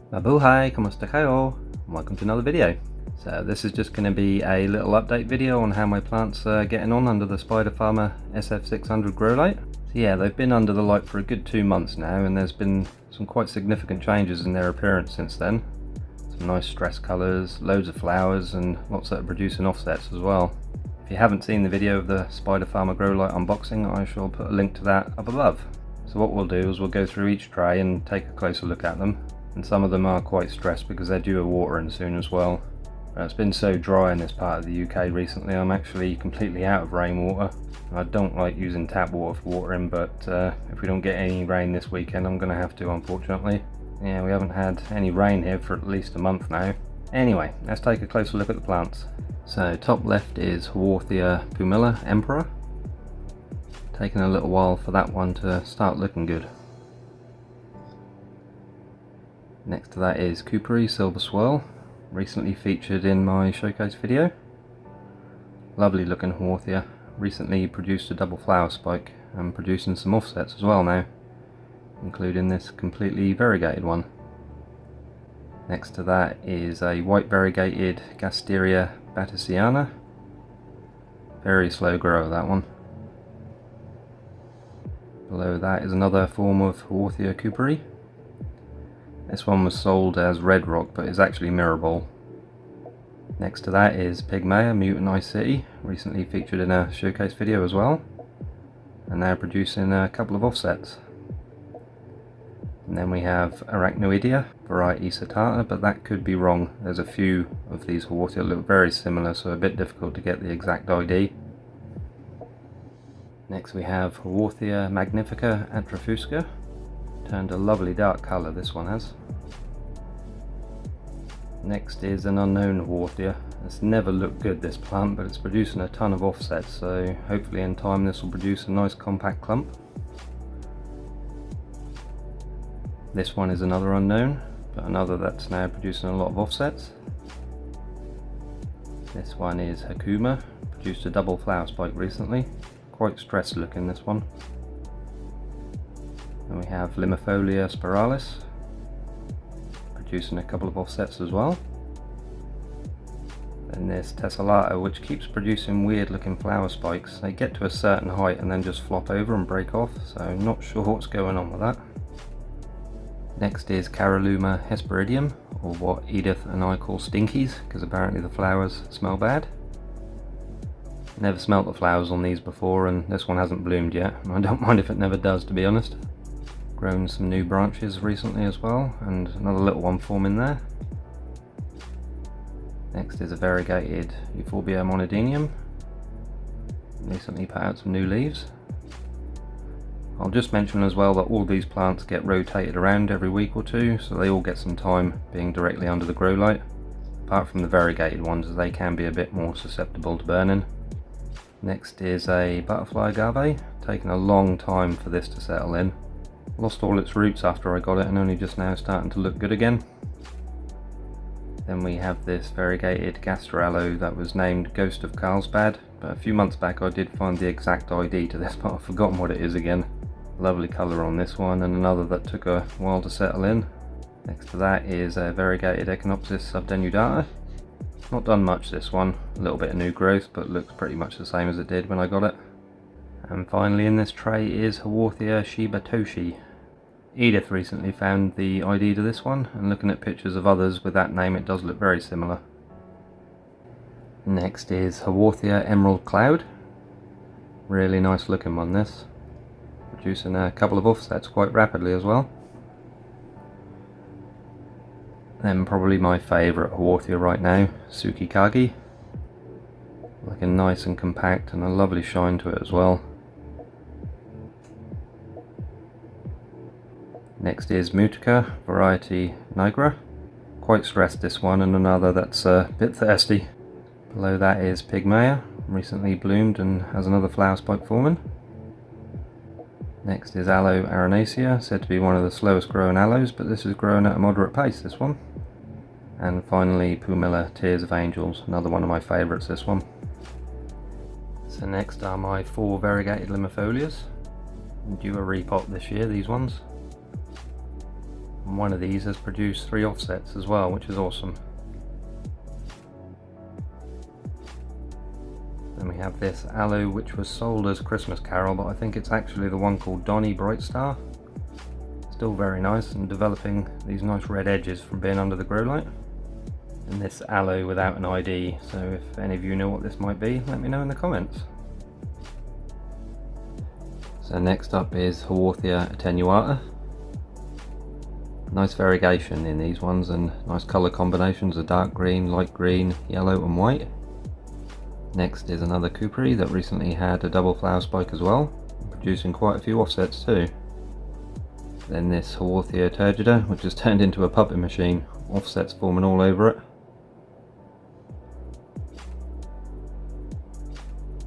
Mabuhay, kamusta kayo? Welcome to another video. So this is just going to be a little update video on how my plants are getting on under the Spider Farmer SF600 grow light. So yeah, they've been under the light for a good 2 months now, and there's been some quite significant changes in their appearance since then. Some nice stress colours, loads of flowers, and lots that are producing offsets as well. If you haven't seen the video of the Spider Farmer grow light unboxing, I shall put a link to that up above. So what we'll do is we'll go through each tray and take a closer look at them. And some of them are quite stressed because they're due a watering soon as well. It's been so dry in this part of the UK recently, I'm actually completely out of rainwater. I don't like using tap water for watering, but if we don't get any rain this weekend, I'm going to have to, unfortunately. Yeah, we haven't had any rain here for at least a month now. Anyway, let's take a closer look at the plants. So top left is Haworthia pumila Emperor. Taking a little while for that one to start looking good. Next to that is Cooperi Silver Swirl, recently featured in my showcase video. Lovely looking Haworthia, recently produced a double flower spike and producing some offsets as well now, including this completely variegated one. Next to that is a white variegated Gasteria Batesiana. Very slow grower, that one. Below that is another form of Haworthia Cooperi. This one was sold as Red Rock, but is actually Mirrorball. Next to that is Pygmaea Mutant Ice City, recently featured in a showcase video as well, and now producing a couple of offsets. And then we have Arachnoidea variety Satata, but that could be wrong. There's a few of these Haworthia that look very similar, so a bit difficult to get the exact ID. Next we have Haworthia Magnifica Atrafusca. Turned a lovely dark colour, this one has. Next is an unknown Haworthia. It's never looked good, this plant, but it's producing a ton of offsets, so hopefully in time this will produce a nice compact clump. This one is another unknown, but another that's now producing a lot of offsets. This one is Hakuma, produced a double flower spike recently. Quite stressed looking, this one. And we have Limifolia spiralis, producing a couple of offsets as well. Then there's Tessellata, which keeps producing weird looking flower spikes. They get to a certain height and then just flop over and break off, so I'm not sure what's going on with that. Next is Caralluma Hesperidin, or what Edith and I call stinkies, because apparently the flowers smell bad. Never smelt the flowers on these before, and this one hasn't bloomed yet. I don't mind if it never does, to be honest. Grown some new branches recently as well, and another little one forming there. Next is a variegated Euphorbia monodinium. Recently put out some new leaves. I'll just mention as well that all these plants get rotated around every week or two, so they all get some time being directly under the grow light, apart from the variegated ones, as they can be a bit more susceptible to burning. Next is a butterfly agave, taking a long time for this to settle in. Lost all its roots after I got it and only just now starting to look good again. Then we have this variegated Castor aloe that was named Ghost of Carlsbad, but a few months back I did find the exact ID to this, but I've forgotten what it is again. Lovely colour on this one, and another that took a while to settle in. Next to that is a variegated Echinopsis subdenudata. Not done much, this one, a little bit of new growth, but looks pretty much the same as it did when I got it. And finally in this tray is Haworthia Shiba Toshi. Edith recently found the ID to this one, and looking at pictures of others with that name it does look very similar. Next is Haworthia Emerald Cloud. Really nice looking one, this. Producing a couple of offsets quite rapidly as well. Then probably my favourite Haworthia right now, Tsukikage. Looking nice and compact and a lovely shine to it as well. Next is Mutica variety Nigra. Quite stressed, this one, and another that's a bit thirsty. Below that is Pygmaea, recently bloomed and has another flower spike forming. Next is Aloe Aranacea, said to be one of the slowest growing aloes, but this is growing at a moderate pace, this one. And finally Pumila Tears of Angels, another one of my favourites, this one. So next are my 4 variegated Limifolias. Due a repot this year, these ones. And one of these has produced 3 offsets as well, which is awesome. Then we have this aloe, which was sold as Christmas Carol, but I think it's actually the one called Donny Bright Star. Still very nice and developing these nice red edges from being under the grow light. And this aloe without an ID, so if any of you know what this might be, let me know in the comments. So next up is Haworthia attenuata. Nice variegation in these ones and nice colour combinations of dark green, light green, yellow and white. Next is another Cooperi that recently had a double flower spike as well, producing quite a few offsets too. Then this Haworthia turgida, which has turned into a puppet machine, offsets forming all over it.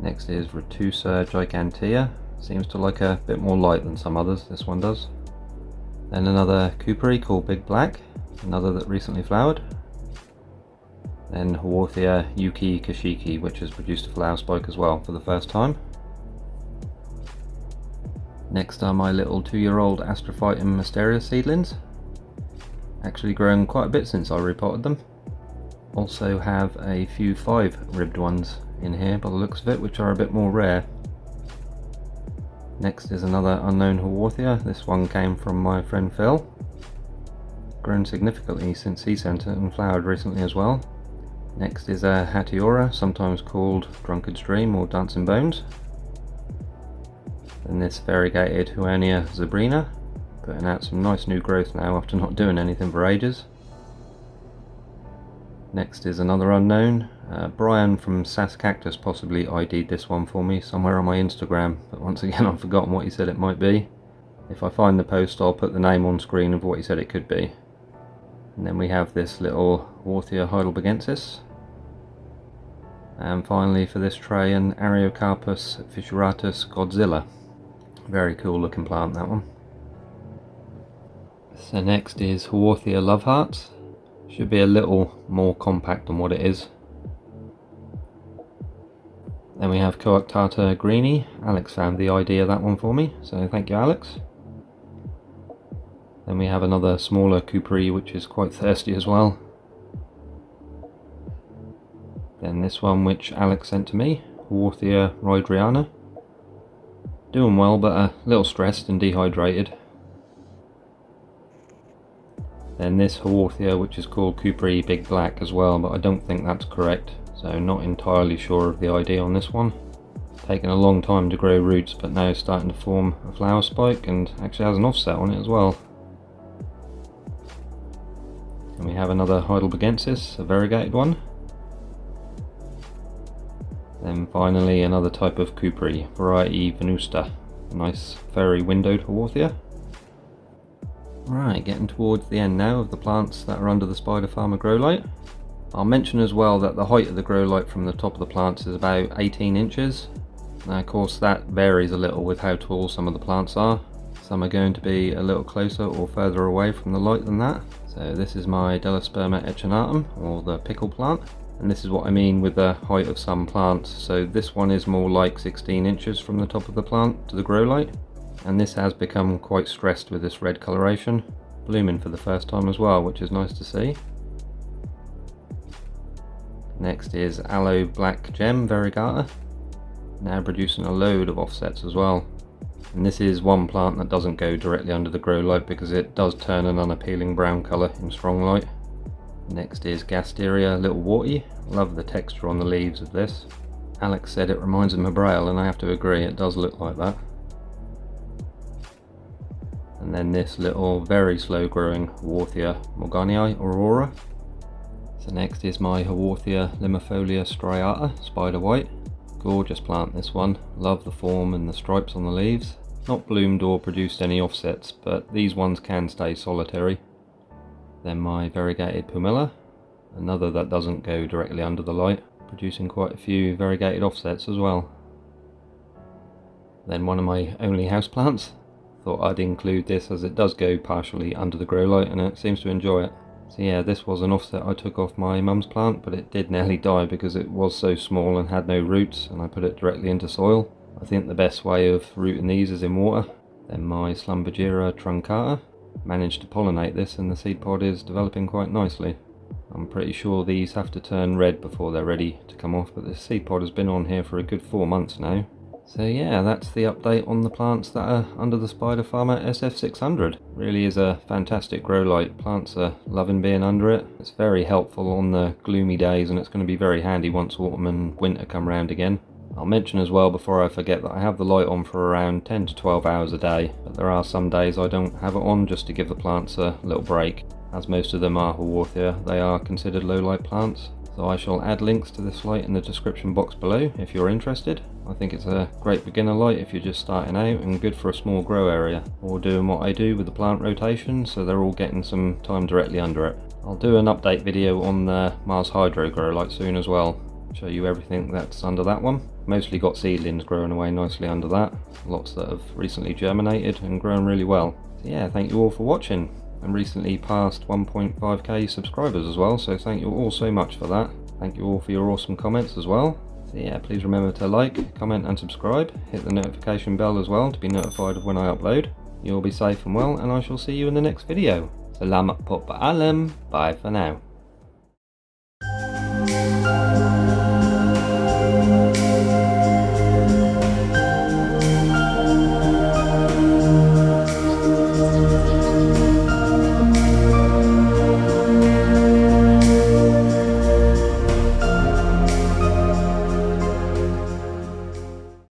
Next is Retusa gigantea, seems to like a bit more light than some others, this one does. Then another Cooperi called Big Black, another that recently flowered. Then Haworthia Yuki Kashiki, which has produced a flower spike as well for the first time. Next are my little 2-year-old Astrophytum mysterious seedlings. Actually grown quite a bit since I repotted them. Also have a few 5-ribbed ones in here by the looks of it, which are a bit more rare. Next is another unknown Haworthia. This one came from my friend Phil. Grown significantly since he sent it and flowered recently as well. Next is a Hatiora, sometimes called Drunkard's Dream or Dancing Bones. Then this variegated Huernia zebrina, putting out some nice new growth now after not doing anything for ages. Next is another unknown. Brian from Sass Cactus possibly ID'd this one for me somewhere on my Instagram, but once again I've forgotten what he said it might be. If I find the post I'll put the name on screen of what he said it could be. And then we have this little Haworthia heidelbergensis. And finally for this tray an Ariocarpus fissuratus Godzilla. Very cool looking plant, that one. So next is Haworthia Love Hearts. Should be a little more compact than what it is. Then we have Coarctata Greenie. Alex found the idea of that one for me, so thank you, Alex. Then we have another smaller Cooperi, which is quite thirsty as well. Then this one, which Alex sent to me, Haworthia Rydriana. Doing well, but a little stressed and dehydrated. Then this Haworthia, which is called Cooperi Big Black as well, but I don't think that's correct, so not entirely sure of the idea on this one. Taken a long time to grow roots, but now starting to form a flower spike and actually has an offset on it as well. And we have another heidelbergensis, a variegated one. Then finally another type of Cooperi, variety Venusta, a nice fairy windowed Haworthia. Right, getting towards the end now of the plants that are under the Spider Farmer grow light. I'll mention as well that the height of the grow light from the top of the plants is about 18 inches. Now of course that varies a little with how tall some of the plants are. Some are going to be a little closer or further away from the light than that. So this is my Delosperma echinatum, or the pickle plant. And this is what I mean with the height of some plants. So this one is more like 16 inches from the top of the plant to the grow light. And this has become quite stressed with this red coloration. Blooming for the first time as well, which is nice to see. Next is Aloe Black Gem Variegata. Now producing a load of offsets as well. And this is one plant that doesn't go directly under the grow light because it does turn an unappealing brown colour in strong light. Next is Gasteria Little Warty. Love the texture on the leaves of this. Alex said it reminds him of Braille, and I have to agree, it does look like that. And then this little very slow growing Haworthia Morganii Aurora. So next is my Haworthia Limifolia striata Spider White. Gorgeous plant, this one. Love the form and the stripes on the leaves. Not bloomed or produced any offsets, but these ones can stay solitary. Then my variegated Pumilla, another that doesn't go directly under the light, producing quite a few variegated offsets as well. Then one of my only houseplants. Thought I'd include this as it does go partially under the grow light and it seems to enjoy it. So yeah, this was an offset I took off my mum's plant, but it did nearly die because it was so small and had no roots, and I put it directly into soil. I think the best way of rooting these is in water. Then my Slumbergira truncata. managed to pollinate this, and the seed pod is developing quite nicely. I'm pretty sure these have to turn red before they're ready to come off, but the seed pod has been on here for a good 4 months now. So yeah, that's the update on the plants that are under the Spider Farmer SF600. Really is a fantastic grow light. Plants are loving being under it. It's very helpful on the gloomy days, and it's going to be very handy once autumn and winter come round again. I'll mention as well before I forget that I have the light on for around 10 to 12 hours a day, but there are some days I don't have it on just to give the plants a little break. As most of them are Haworthia, they are considered low light plants. So I shall add links to this light in the description box below if you're interested. I think it's a great beginner light if you're just starting out, and good for a small grow area, or doing what I do with the plant rotation so they're all getting some time directly under it. I'll do an update video on the Mars Hydro grow light soon as well, show you everything that's under that one. Mostly got seedlings growing away nicely under that, lots that have recently germinated and grown really well. So yeah, thank you all for watching. And recently passed 1.5k subscribers as well, so thank you all so much for that. Thank you all for your awesome comments as well. So yeah, please remember to like, comment and subscribe. Hit the notification bell as well to be notified of when I upload. You'll be safe and well, and I shall see you in the next video. Salamat po paalam. Bye for now.